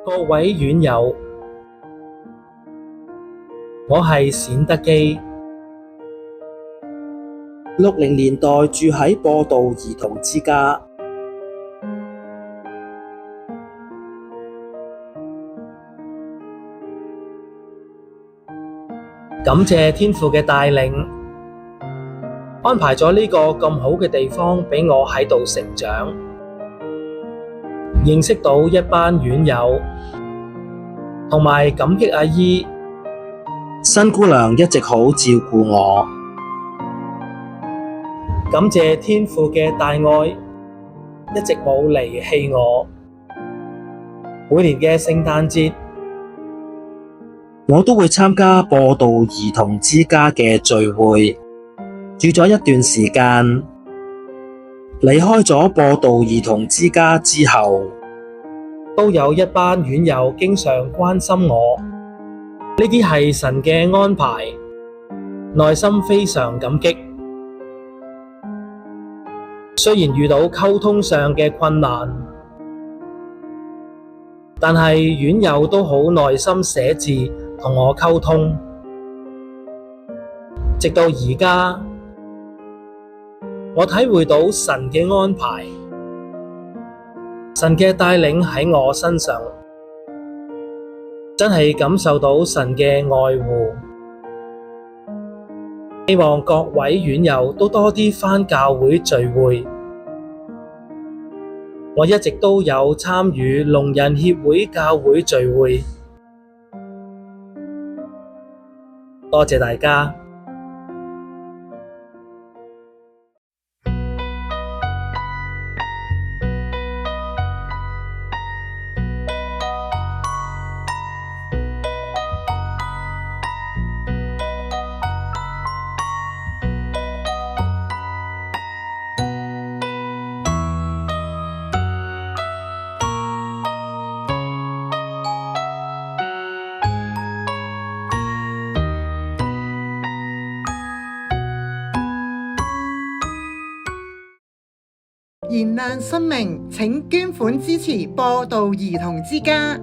各位院友，我係冼德基。60年代住喺播道兒童之家，感謝天父嘅帶領，安排咗呢個咁好嘅地方俾我喺度成長，認識到一班院友，同埋感激阿姨。新姑娘一直好照顧我，感謝天父嘅大愛，一直冇離棄我。每年嘅聖誕節，我都會參加播道兒童之家嘅聚會，住咗一段時間。離開咗播道兒童之家之後，都有一班院友經常關心我，呢啲係神嘅安排，內心非常感激。雖然遇到溝通上嘅困難，但係院友都好耐心寫字同我溝通，直到而家，我體會到神嘅安排，神嘅帶領喺我身上，真係感受到神嘅愛護。希望各位院友都多啲返教會聚會。我一直都有參與聾人協會教會聚會，多謝大家。燃亮生命，請捐款支持播道兒童之家。